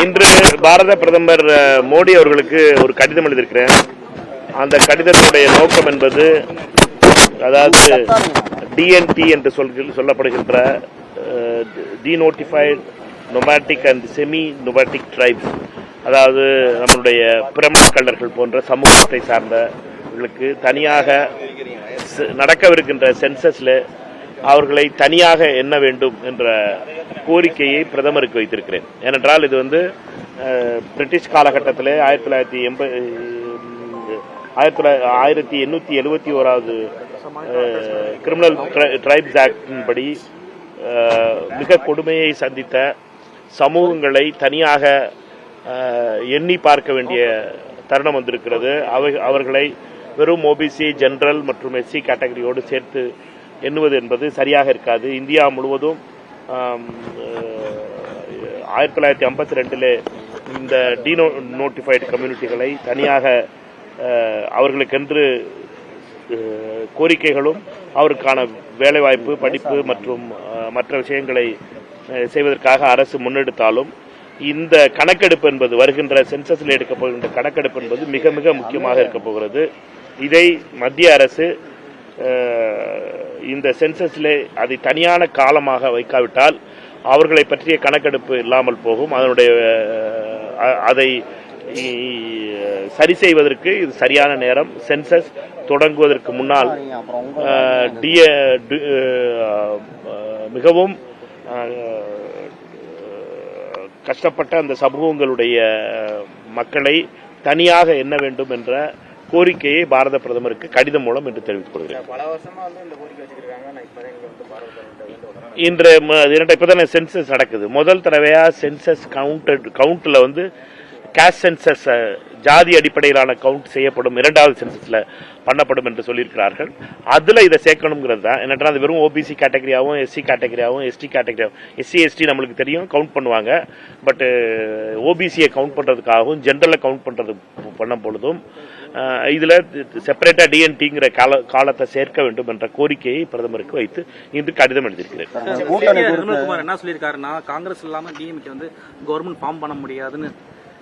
இன்று பாரத பிரதமர் மோடி அவர்களுக்கு ஒரு கடிதம் எழுதியிருக்கிறேன். அந்த கடிதத்தினுடைய நோக்கம் என்பது, அதாவது டிஎன்டி என்று சொல்லப்படுகின்ற டீநோட்டிஃபைட் நொமாட்டிக் அண்ட் செமி நொமாட்டிக் ட்ரைப்ஸ், அதாவது நம்முடைய பிரமண கள்ளர்கள் போன்ற சமூகத்தை சார்ந்தவர்களுக்கு தனியாக நடக்கவிருக்கின்ற சென்சஸ்ல அவர்களை தனியாக எண்ண வேண்டும் என்ற கோரிக்கையை பிரதமருக்கு வைத்திருக்கிறேன். ஏனென்றால் இது பிரிட்டிஷ் காலகட்டத்தில் 1871வது கிரிமினல் ட்ரைப்ஸ் ஆக்டின் படி மிக கொடுமையை சந்தித்த சமூகங்களை தனியாக எண்ணி பார்க்க வேண்டிய தருணம் வந்திருக்கிறது. அவர்களை வெறும் ஓபிசி, ஜெனரல் மற்றும் எஸ்சி கேட்டகரியோடு சேர்த்து எண்ணுவது என்பது சரியாக இருக்காது. இந்தியா முழுவதும் 1952 இந்த டீநோட்டிஃபைடு கம்யூனிட்டிகளை தனியாக அவர்களுக்கென்று கோரிக்கைகளும் அவருக்கான வேலைவாய்ப்பு, படிப்பு மற்றும் மற்ற விஷயங்களை செய்வதற்காக அரசு முன்னெடுத்தாலும், இந்த கணக்கெடுப்பு என்பது வருகின்ற சென்சஸில் எடுக்கப் போகின்ற கணக்கெடுப்பு என்பது மிக மிக முக்கியமாக இருக்கப் போகிறது. இதை மத்திய அரசு இந்த சென்சஸில் அதை தனியான காலமாக வைக்காவிட்டால் அவர்களை பற்றிய கணக்கெடுப்பு இல்லாமல் போகும். அதை சரி செய்வதற்கு இது சரியான நேரம். சென்சஸ் தொடங்குவதற்கு முன்னால் மிகவும் கஷ்டப்பட்ட அந்த சமூகங்களுடைய மக்களை தனியாக எண்ண வேண்டும் என்ற கோரிக்கையை பாரத பிரதமருக்கு கடிதம் மூலம் என்று தெரிவித்துக் கொள்கிறேன். இன்று இப்பதானே சென்சஸ் நடக்குது. முதல் தடவையா சென்சஸ் கவுண்ட்ல கேஸ்ட் சென்சஸ், ஜாதி அடிப்படையிலான கவுண்ட் செய்யப்படும். இரண்டாவது சென்சஸ்ல பண்ணப்படும் என்று சொல்லியிருக்கிறார்கள். அதுல இதை சேர்க்கணுங்கிறது தான். என்னென்றால் அது வெறும் ஓபிசி கேட்டகரியாவும், எஸ்சி கேட்டகரியாவும், எஸ்டி கேட்டகரியாவும், எஸ்சி நம்மளுக்கு தெரியும் கவுண்ட் பண்ணுவாங்க. பட் ஓபிசியை கவுண்ட் பண்றதுக்காகவும் ஜெனரலை கவுண்ட் பண்ணும் பொழுதும் இதுல செப்பரேட்டா டிஎன்டிங்கிற காலத்தை சேர்க்க வேண்டும் என்ற கோரிக்கையை பிரதமருக்கு வைத்து இன்று கடிதம் எழுதியிருக்கிறேன். என்ன சொல்லியிருக்காருன்னா, காங்கிரஸ் இல்லாம டிஎம்கே கவர்மெண்ட் ஃபார்ம் பண்ண முடியாதுன்னு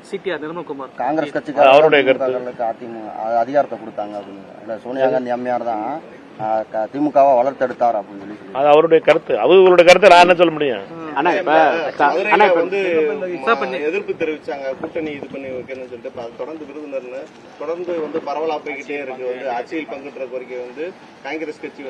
சிடிஆர் நிர்மல்குமார் காங்கிரஸ் கட்சிக்கு அவருடைய அதிகாரத்தை கொடுத்தாங்க அப்படின்னு சோனியா காந்தி அம்மையார் தான் திமுகவை வளர்த்தெடுத்தார் அப்படின்னு சொல்லி அது அவருடைய கருத்து. அவர்களுடைய கருத்தை நான் என்ன சொல்ல முடியும்? எதிர்ப்பு தெரிவிச்சாங்க, கூட்டணி இது பண்ணி வைக்கணும்னு சொல்லிட்டு தொடர்ந்து விருதுநர்ல தொடர்ந்து பரவலா போய்கிட்டே இருக்கு. ஆட்சியில் பங்குன்ற கோரிக்கை காங்கிரஸ் கட்சி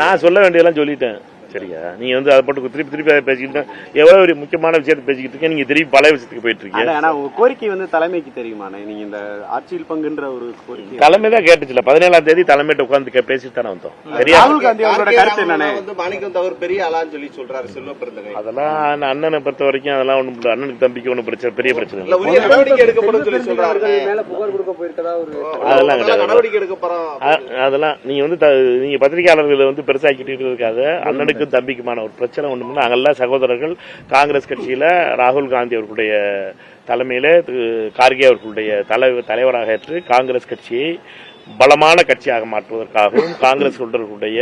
நான் சொல்ல வேண்டியதெல்லாம் சொல்லிட்டேன். சரியா, நீங்க அதை போட்டு திருப்பி பேசிக்கிட்டு எவ்வளவு ஒரு முக்கியமான விஷயத்தை பேசிக்கிட்டு இருக்கீங்க. நீங்க திருப்பி பழைய விஷயத்துக்கு போயிட்டு இருக்கீங்க. கோரிக்கை தலைமைக்கு தெரியுமா? நீங்க இந்த ஆட்சியில் பங்குன்ற ஒரு கோரிக்கை தலைமை தான் கேட்டுச்சுல. 17ஆம் தேதி தலைமையிட்ட உட்கார்ந்து பேசிட்டு தானே வந்தோம். ராகுல் காந்தி அவரோட கருத்து என்னன்னு மாணிக்கம் அவர் பெரிய ஆளான்னு சொல்லி சொல்றாரு செல்வ பிறந்தகை. அதெல்லாம் அண்ணனை பொறுத்த வரைக்கும் அதெல்லாம் ஒண்ணும் அண்ணனுக்கு தம்பிக்கு ஒன்னும் பிரச்சனை, பெரிய பிரச்சனை இல்லை. நடவடிக்கை எடுக்கப்படும் சொல்லி சொல்றாரு. அதெல்லாம் கிடையாது. நடவடிக்கை எடுக்கப்படும். அதெல்லாம் நீங்க பத்திரிகையாளர்கள் பெருசாக்கிட்டு இருக்காத. அண்ணனுக்கு தம்பிக்குமான ஒரு பிரச்சனை ஒண்ணு. நாங்கெல்லாம் சகோதரர்கள். காங்கிரஸ் கட்சியில ராகுல் காந்தி அவர்களுடைய தலைமையில கார்கே அவர்களுடைய தலைவராக ஏற்று காங்கிரஸ் கட்சியை பலமான கட்சியாக மாற்றுவதற்காகவும் காங்கிரஸ் தொண்டர்களுடைய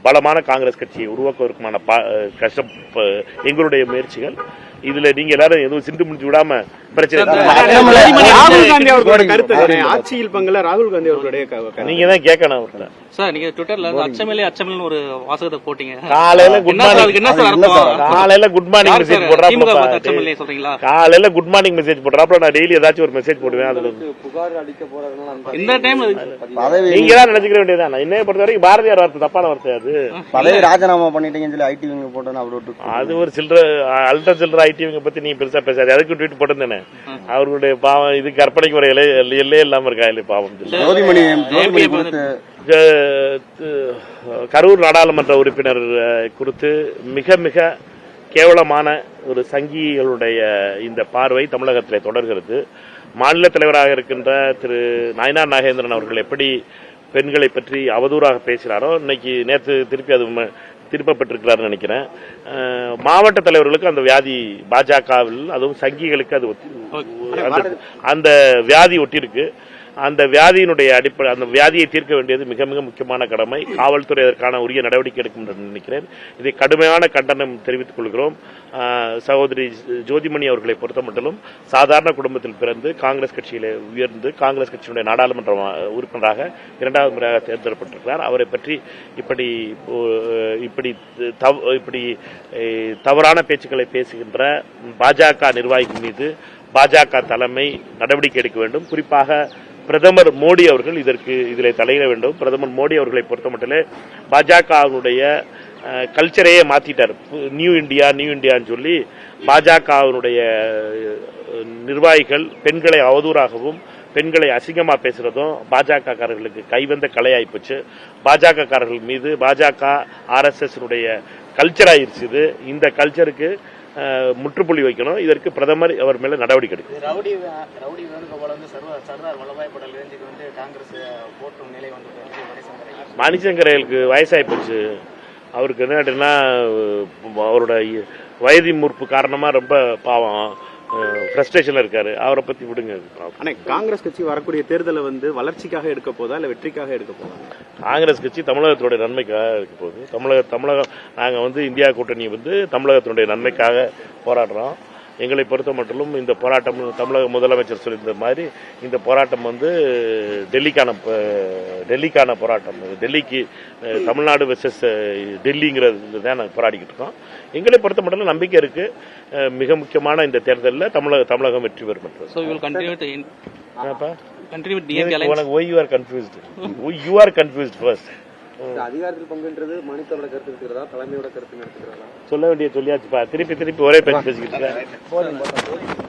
பலமான காங்கிரஸ் கட்சியை உருவாக்குவதற்குமான எங்களுடைய முயற்சிகள். இதுல நீங்க எல்லாரும் எதுவும் சிந்து முடிச்சு விடாம பிரச்சனை. ராகுல் காந்தி அவர்களோட கருத்து ஆட்சியில் பங்குல ராகுல் காந்தி அவர்களுடைய நீங்க தான் கேட்கணும் அவர்கிட்ட. சார், நீங்க ட்விட்டர்ல அச்சமில்லை ஒரு வாசகத்தை போட்டீங்க. காலையில குட் மார்னிங் மெசேஜ் போடுறாங்க. காலையில குட் மார்னிங் மெசேஜ் போடுறாப்ப நான் டெய்லி ஏதாச்சும் ஒரு மெசேஜ் போடுவேன். அதுல புகார் அளிக்க போறாங்க. இந்த டைம் நீங்க தான் நினைச்சுக்க வேண்டியதான். என்னைய பொறுத்த வரைக்கும் பாரதியார் வார்த்தை தப்பான வார்த்தை. அது பதவி ராஜினாமா பண்ணிட்டீங்கன்னு சொல்லி ஐடிவிங்க போட்டோன்னு அது ஒரு அல்ட்ரா சில்லற ஐடிவிங்க பத்தி நீங்க பெருசா பேசாது. அதுக்கு ட்வீட் போட்டிருந்தேனே. அவர்களுடைய பாவம் இது கற்பனைக்கு ஒரு எல்லையே இல்லாம இருக்கா இல்லை பாவம். கரூர் நாடாளுமன்ற உறுப்பினர் குறித்து மிக மிக கேவலமான ஒரு சங்கிகளுடைய இந்த பார்வை தமிழகத்திலே தொடர்கிறது. மாநில தலைவராக இருக்கின்ற திரு நயினார் நாகேந்திரன் அவர்கள் எப்படி பெண்களை பற்றி அவதூறாக பேசுகிறாரோ, நேற்று திருப்பி அது திருப்பப்பட்டிருக்கிறார் நினைக்கிறேன். மாவட்ட தலைவர்களுக்கு அந்த வியாதி பாஜகவில், அதுவும் சங்கிகளுக்கு அது அந்த வியாதி ஒட்டியிருக்கு. அந்த வியாதியினுடைய அடிப்படை அந்த வியாதியை தீர்க்க வேண்டியது மிக மிக முக்கியமான கடமை. காவல்துறை அதற்கான உரிய நடவடிக்கை எடுக்கும் என்று நினைக்கிறேன். இதை கடுமையான கண்டனம் தெரிவித்துக் கொள்கிறோம். சகோதரி ஜோதிமணி அவர்களை பொறுத்தமட்டிலும் சாதாரண குடும்பத்தில் பிறந்து காங்கிரஸ் கட்சியிலே உயர்ந்து காங்கிரஸ் கட்சியினுடைய நாடாளுமன்ற உறுப்பினராக 2வது முறையாக தேர்ந்தெடுக்கப்பட்டிருக்கிறார். அவரை பற்றி இப்படி தவறான பேச்சுக்களை பேசுகின்ற பாஜக நிர்வாகிகள் மீது பாஜக தலைமை நடவடிக்கை எடுக்க வேண்டும். குறிப்பாக பிரதமர் மோடி அவர்கள் இதில் தலையிட வேண்டும். பிரதமர் மோடி அவர்களை பொறுத்தமட்டிலே பாஜகவினுடைய கல்ச்சரையே மாத்திட்டார். நியூ இந்தியான்னு சொல்லி பாஜகவினுடைய நிர்வாகிகள் பெண்களை அவதூறாகவும் பெண்களை அசிங்கமா பேசுறதும் பாஜக காரர்களுக்கு கைவந்த கலையாயிப்போச்சு. பாஜக காரர்கள் மீது பாஜக RSS கல்ச்சர் ஆயிருச்சு. இது இந்த கல்ச்சருக்கு முற்றுப்புள்ளி வைக்கணும். இதற்கு பிரதமர் அவர் மேல நடவடிக்கை எடுக்கும். ரவுடி வேணுகோபால் வந்து சர்தார் வல்லபாய் பட்டேல் ரேஞ்சுக்கு வந்து காங்கிரஸ் போற்றும் நிலை வந்து மணிசங்கரேலுக்கு வயசாகி போச்சு. அவருக்கு என்னன்னா அவரோட வயது மூர்ப்பு காரணமா ரொம்ப பாவம் ஃப்ரஸ்ட்ரேஷன்ல இருக்காரு. அவரை பத்தி விடுங்க. ஆனா காங்கிரஸ் கட்சி வரக்கூடிய தேர்தலை வந்து வளர்ச்சிக்காக எடுக்க போதா இல்ல வெற்றிக்காக எடுக்க போதா? காங்கிரஸ் கட்சி தமிழகத்தினுடைய நன்மைக்காக இருக்க போகுது. தமிழகம் நாங்க வந்து இந்தியா கூட்டணி வந்து தமிழகத்தினுடைய நன்மைக்காக போராடுறோம். எங்களை பொறுத்த மட்டும் இந்த போராட்டம் தமிழக முதலமைச்சர் சொல்லியிருந்த மாதிரி இந்த போராட்டம் வந்து டெல்லிக்கான போராட்டம். டெல்லிக்கு தமிழ்நாடு வெர்சஸ் டெல்லிங்கிறது தான் நாங்கள் போராடிக்கிட்டு இருக்கோம். எங்களை பொறுத்த மட்டும் நம்பிக்கை இருக்கு. மிக முக்கியமான இந்த தேர்தலில் தமிழகம் வெற்றி பெறும். அதிகாரத்தில் பங்குன்றது மனிதனோட கருத்து இருக்கிறதா தலைமையோட கருத்து எடுத்துக்கிறதா சொல்ல வேண்டிய சொல்லியாச்சுப்பா. திருப்பி ஒரே பேச்சு பேசிக்கிட்டு